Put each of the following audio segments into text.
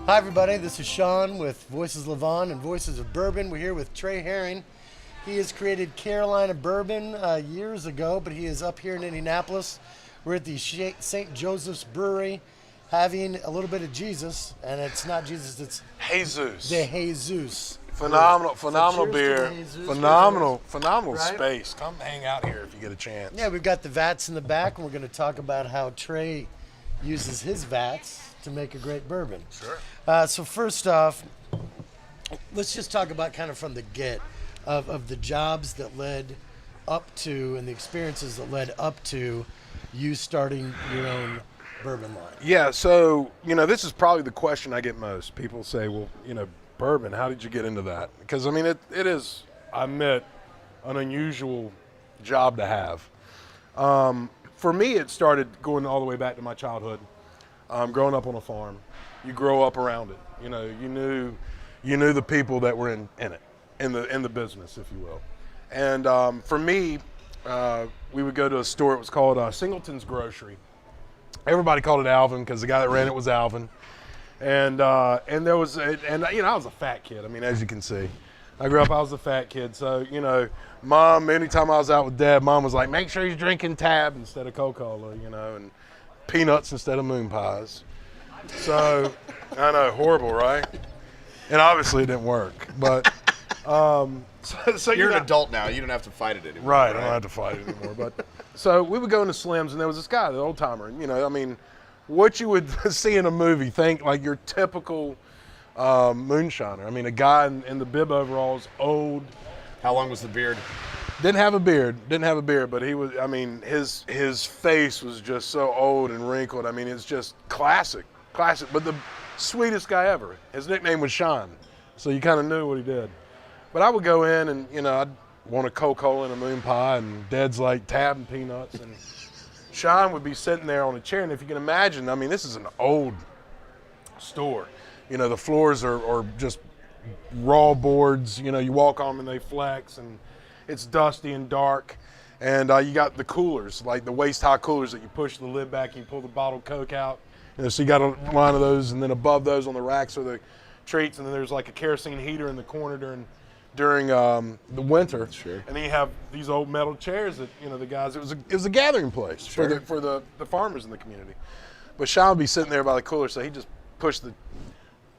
Hi, everybody. This is Sean with Voices Levon and Voices of Bourbon. We're here with Trey Herring. He has created Carolina Bourbon years ago, but he is up here in Indianapolis. We're at the St. Joseph's Brewery having a little bit of Jesus, and it's not Jesus, it's Jesus. the Jesus. Phenomenal cheers to beer. the Jesus. Phenomenal Right? space. Come hang out here if you get a chance. Yeah, we've got the vats in the back, and we're going to talk about how Trey uses his vats to make a great bourbon. Sure. So first off, let's just talk about kind of from the get of the jobs that led up to and the experiences that led up to you starting your own bourbon line. Yeah, so, this is probably the question I get most. People say, well, bourbon, how did you get into that? Because, it is, I admit, an unusual job to have. For me, it started going all the way back to my childhood. Growing up on a farm, you grow up around it. You knew the people that were in it, in the business, if you will. And for me, we would go to a store. It was called Singleton's Grocery. Everybody called it Alvin because the guy that ran it was Alvin. And there was, I was a fat kid. As you can see, I grew up. I was a fat kid. So Mom, anytime I was out with Dad, Mom was like, "Make sure you're drinking Tab instead of Coca-Cola," and peanuts instead of moon pies. So I know, horrible, right? And obviously it didn't work. But so You're an adult now. You don't have to fight it anymore. right? I don't have to fight it anymore. But so we would go into Slim's, and there was this guy, the old timer. And, what you would see in a movie, think like your typical moonshiner. A guy in the bib overalls, old. How long was the beard? Didn't have a beard, but he was, his face was just so old and wrinkled. It's just classic, but the sweetest guy ever. His nickname was Sean, so you kind of knew what he did. But I would go in and, I'd want a Coca-Cola and a moon pie, and Dad's like Tab and peanuts, and Sean would be sitting there on a chair. And if you can imagine, this is an old store. The floors are just raw boards. You walk on them and they flex, and it's dusty and dark. And you got the coolers, like the waist-high coolers that you push the lid back and you pull the bottled Coke out. So you got a line of those, and then above those on the racks are the treats, and then there's like a kerosene heater in the corner during the winter. Sure. And then you have these old metal chairs that, the guys, it was a gathering place for the farmers in the community. But Sean would be sitting there by the cooler, so he'd just push the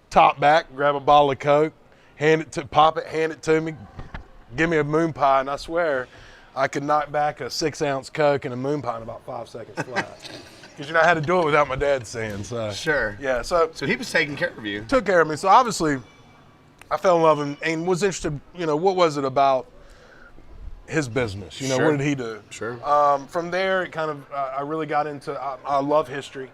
top back, grab a bottle of Coke, hand it to me, give me a moon pie, and I swear I could knock back a 6-ounce Coke and a moon pie in about 5 seconds flat. Because I had to do it without my dad seeing. So Sure. yeah, so he was taking care of you. took care of me. So obviously I fell in love and was interested, what was it about his business? Sure. What did he do? Sure. From there, it kind of, I really got into, I love history.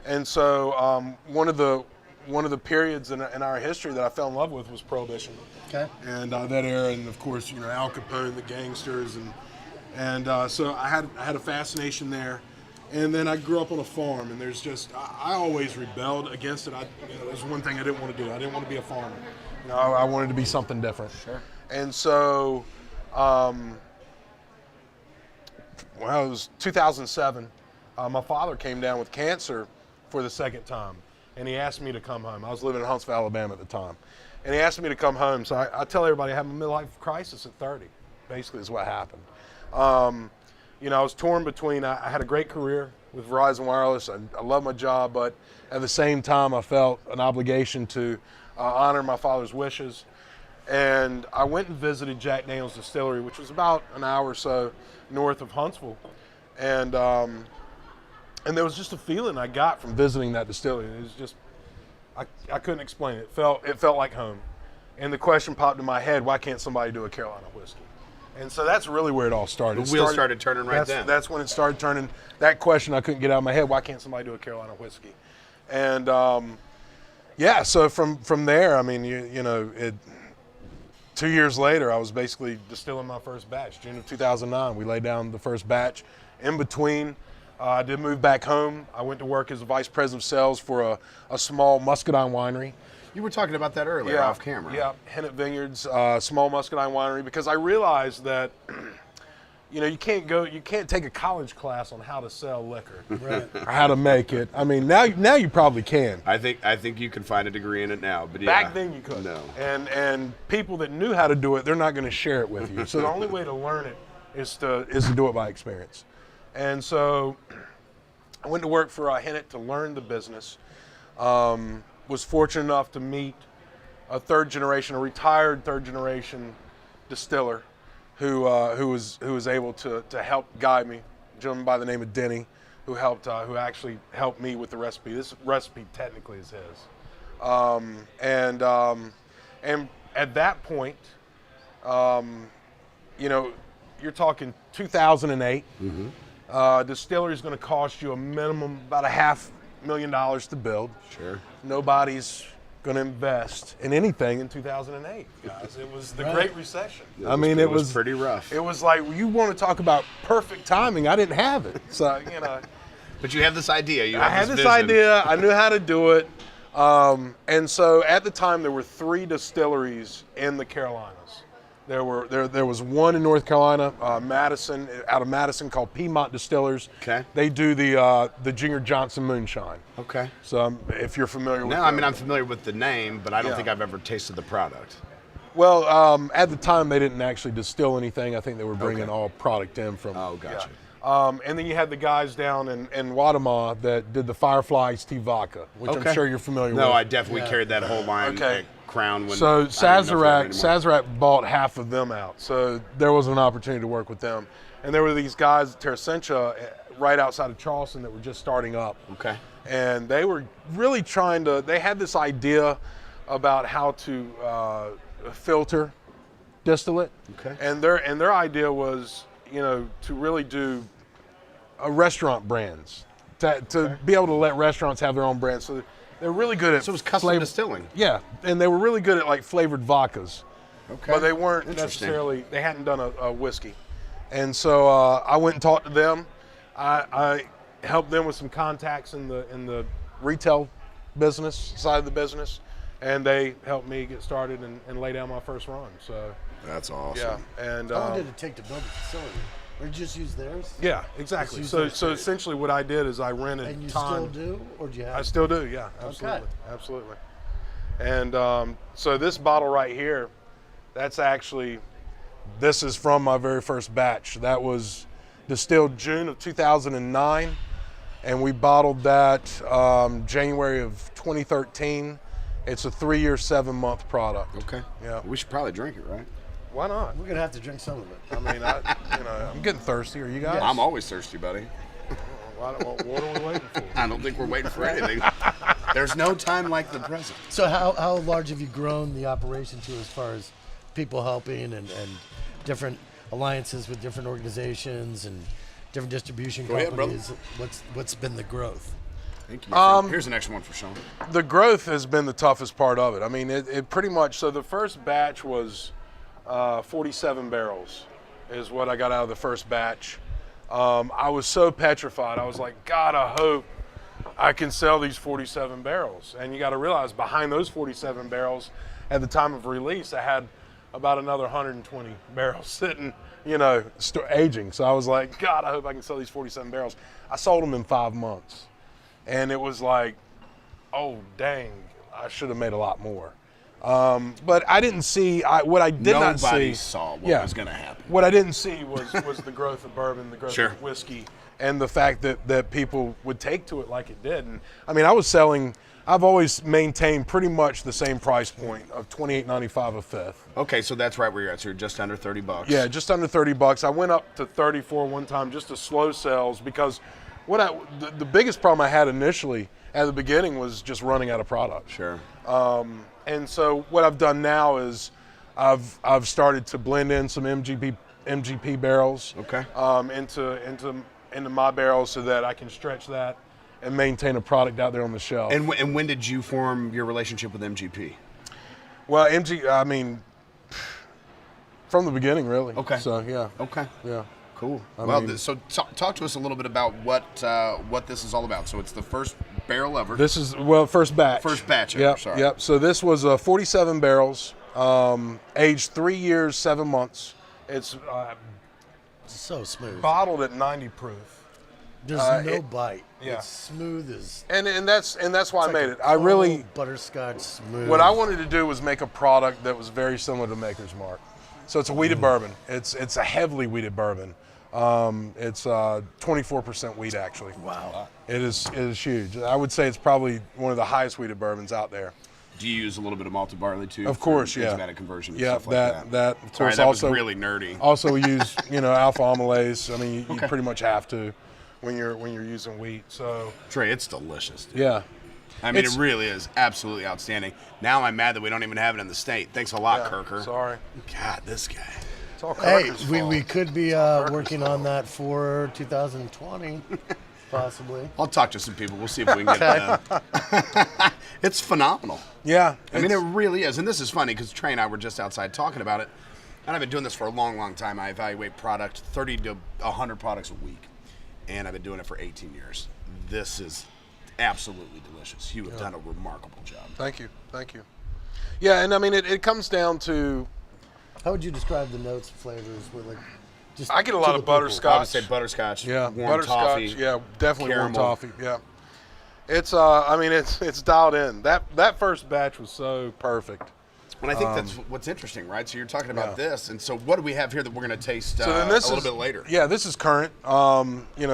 And so one of the periods in our history that I fell in love with was Prohibition. Okay. And that era, and of course, Al Capone, the gangsters, and so I had a fascination there. And then I grew up on a farm, and there's just, I always rebelled against it. There's one thing I didn't want to do. I didn't want to be a farmer. I wanted to be something different. Sure. And so, it was 2007. My father came down with cancer for the second time, and he asked me to come home. I was living in Huntsville, Alabama at the time. And he asked me to come home. So I tell everybody I had a midlife crisis at 30, basically is what happened. I was torn between, I had a great career with Verizon Wireless. I love my job, but at the same time, I felt an obligation to honor my father's wishes. And I went and visited Jack Daniel's Distillery, which was about an hour or so north of Huntsville. And there was just a feeling I got from visiting that distillery. It was just, I couldn't explain it. It felt like home. And the question popped in my head, why can't somebody do a Carolina whiskey? And so that's really where it all started. The wheels started turning then. That's when it started turning. That question I couldn't get out of my head, why can't somebody do a Carolina whiskey? And so from there, 2 years later, I was basically distilling my first batch. June of 2009, we laid down the first batch. In between, I did move back home. I went to work as a vice president of sales for a small muscadine winery. You were talking about that earlier off camera. Yeah, Hennett Vineyards, small muscadine winery, because I realized that you can't take a college class on how to sell liquor Right. or how to make it. I mean, now you probably can. I think you can find a degree in it now, but yeah. Back then you couldn't. No. And people that knew how to do it, they're not going to share it with you. So the only way to learn it is to do it by experience. And so I went to work for Hennett to learn the business. Was fortunate enough to meet a retired third generation distiller who was able to help guide me. A gentleman by the name of Denny, who actually helped me with the recipe. This recipe technically is his. And at that point, you're talking 2008. Distillery is going to cost you a minimum about $500,000 to build. Sure. Nobody's going to invest in anything in 2008, guys. It was the Great Recession. It was pretty rough. It was like, you want to talk about perfect timing. I didn't have it. So, But you have this idea. I had this idea. I knew how to do it. And so at the time, there were 3 distilleries in the Carolinas. There was one in North Carolina, out of Madison, called Piedmont Distillers. Okay. They do the Junior Johnson Moonshine. Okay. So if you're familiar with No, them. I'm familiar with the name, but I don't think I've ever tasted the product. Well, at the time, they didn't actually distill anything. I think they were bringing all product in from. Oh, gotcha. And then you had the guys down in Guatemala that did the Firefly iced tea vodka, which I'm sure you're familiar with. No, I definitely carried that whole line. Okay. Crown. So Sazerac bought half of them out. So there was an opportunity to work with them. And there were these guys at Terrasentia right outside of Charleston that were just starting up. Okay. And they were really they had this idea about how to filter distillate. Okay. And their idea was, to really do restaurant brands, to be able to let restaurants have their own brands. So they're really good at. So it was custom distilling. Yeah, and they were really good at like flavored vodkas. Okay. But they weren't necessarily. They hadn't done a whiskey, and so I went and talked to them. I helped them with some contacts in the retail business side of the business, and they helped me get started and lay down my first run. So that's awesome. Yeah, and How long did it take to build the facility? Or did you just use theirs? Yeah, exactly. So essentially, what I did is I rented. And you time. still do, or do you have? I still do. Yeah, absolutely, Okay. absolutely. And so this bottle right here, this is from my very first batch. That was distilled June of 2009, and we bottled that January of 2013. It's a 3-year, 7-month product. Okay. Yeah. We should probably drink it, right? Why not? We're gonna have to drink some of it. I mean, I'm getting thirsty. Are you guys? I'm always thirsty, buddy. What are we waiting for? I don't think we're waiting for anything. There's no time like the present. So how large have you grown the operation to, as far as people helping and different alliances with different organizations and different distribution companies? What's been the growth? Thank you. Here's an extra one for Sean. The growth has been the toughest part of it. I mean, it pretty much. So the first batch was 47 barrels, is what I got out of the first batch. I was so petrified. I was like, God, I hope I can sell these 47 barrels. And you got to realize, behind those 47 barrels, at the time of release, I had about another 120 barrels sitting, aging. So I was like, God, I hope I can sell these 47 barrels. I sold them in 5 months. And it was like, oh, dang, I should have made a lot more. But I didn't see what I did not see. Nobody saw what was going to happen. What I didn't see was the growth of bourbon, the growth Sure. of whiskey, and the fact that people would take to it like it did. And I mean, I've always maintained pretty much the same price point of $28.95 a fifth. Okay, so that's right where you're at. So you're just under $30. Yeah, just under $30. I went up to 34 one time just to slow sales, because the biggest problem I had initially at the beginning was just running out of product. Sure. And so what I've done now is I've started to blend in some MGP barrels. Okay. Into my barrels, so that I can stretch that and maintain a product out there on the shelf. And when did you form your relationship with MGP? Well, from the beginning, really. Okay. So yeah. Okay. Yeah. Cool. So talk to us a little bit about what this is all about. So it's the first barrel ever. This is first batch. First batch ever. Yep. Sorry. Yep. So this was 47 barrels, aged 3 years, 7 months. It's So smooth. bottled at 90 proof. There's no bite. yeah. It's smooth as. And that's why I It's made like it. a I really caramel butterscotch smooth. what I wanted to do was make a product that was very similar to Maker's Mark. So it's a wheated bourbon. It's a heavily wheated bourbon. It's 24% wheat actually. Wow. It is huge. I would say it's probably one of the highest wheated bourbons out there. Do you use a little bit of malted barley too? Of course, for yeah. enzymatic conversion and Yeah, stuff like that of Sorry, course that also was really nerdy. Also, we use alpha amylase. I mean, you pretty much have to when you're using wheat. So Trey, it's delicious. Dude. yeah, I mean, It's- it really is absolutely outstanding. Now I'm mad that we don't even have it in the state. Thanks a lot, yeah, Kirker. sorry. God, this guy. It's all Hey, Kirker's we fault. could be working on that for 2020, possibly. I'll talk to some people. We'll see if we can get it done. It's phenomenal. Yeah, I mean, it really is. And this is funny because Trey and I were just outside talking about it. And I've been doing this for a long, long time. I evaluate product, 30 to 100 products a week. And I've been doing it for 18 years. This is absolutely delicious. You have done a remarkable job. Thank you. Yeah, and I mean, it comes down to How would you describe the notes, flavors? With like, just I get a to lot the of people? butterscotch. I would say butterscotch, Yeah, warm butterscotch. toffee. Yeah, definitely caramel. warm toffee. Yeah, it's I mean, it's dialed in. That first batch was so perfect. And I think that's what's interesting, right? So you're talking about this. And so what do we have here that we're going to taste So then a this little is, bit later? Yeah, this is current.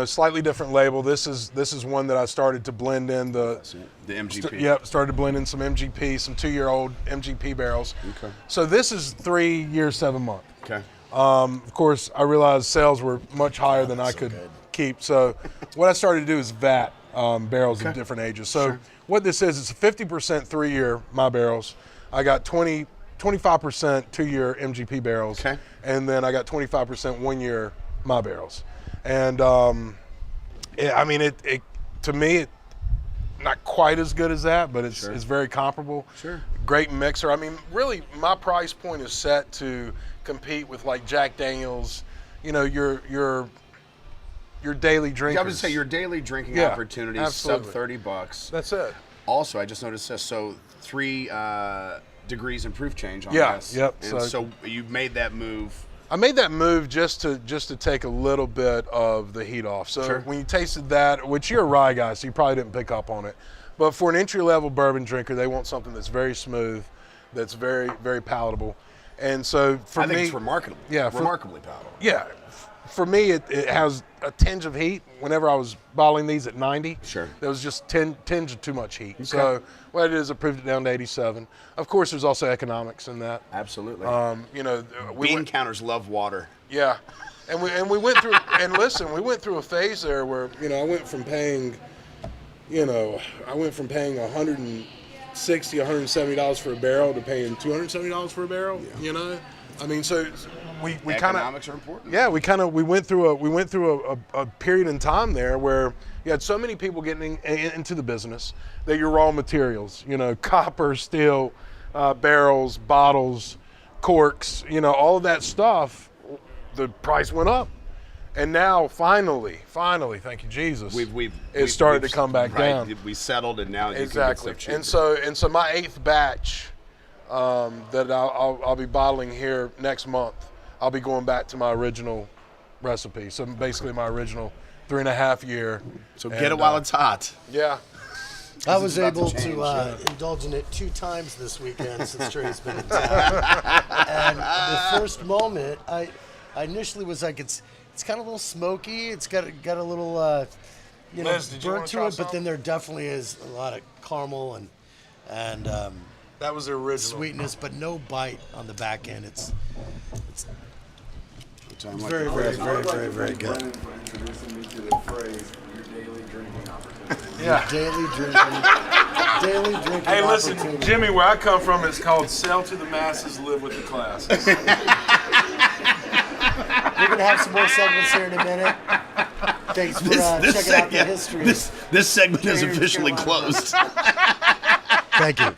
Slightly different label. This is one that I started to blend in the MGP. started to blend in some MGP, some 2-year-old MGP barrels. Okay. So this is 3 years, 7 months. Okay. Of course, I realized sales were much higher than I could keep. So what I started to do is vat barrels of different ages. So what this is, it's a 50% 3-year my barrels. I got 25% 2-year MGP barrels. Okay. And then I got 25% 1-year my barrels. And it to me, not quite as good as that, but it's very comparable. Sure. Great mixer. I mean, really, my price point is set to compete with like Jack Daniels, your daily drinkers. I would say your daily drinking Yeah, opportunities, absolutely. sub $30. That's it. Also, I just noticed this. So 3 degrees and proof change on Yeah, this. yep, And so- so you made that move. I made that move just to take a little bit of the heat off. So when you tasted that, which you're a rye guy, so you probably didn't pick up on it, but for an entry-level bourbon drinker, they want something that's very smooth, that's very, very palatable. And so for I think me, it's remarkably palatable. yeah, for me, it has a tinge of heat. Whenever I was bottling these at 90, there was just tinge of too much heat. So what I did is I proved it down to 87. Of course, there's also economics in that. Absolutely. Bean counters love water. Yeah, and we went through and listen, we went through a phase there where I went from paying, $160, $170 for a barrel to paying $270 for a barrel. I mean, so we kind of Economics are important. yeah, we went through a period in time there where you had so many people getting into the business that your raw materials, copper, steel, barrels, bottles, corks, all of that stuff, the price went up. And now, finally, thank you, Jesus, it started to come back down. We settled, and now Exactly. You can get stuff cheaper. And so my 8th batch that I'll be bottling here next month, I'll be going back to my original recipe. So basically, my original 3.5 year. So get it while it's hot. Yeah. I was about to able change, to indulge in it 2 times this weekend since Trey's been in town. And the first moment, I initially was like, it's kind of a little smoky. It's got a little, Liz, did you wanna burnt to try it. But some? then there definitely is a lot of caramel and That was the original. sweetness, but no bite on the back end. It's I'm like, very, very, very, very, very good. Brennan for introducing me to the phrase "your daily drinking opportunity." Yeah. Daily drinking Hey, listen, opportunity. Jimmy, where I come from, it's called sell to the masses, live with the classes. We're going to have some more segments here in a minute. Thanks for checking out the history. This segment is Here in officially Carolina. closed. Thank you.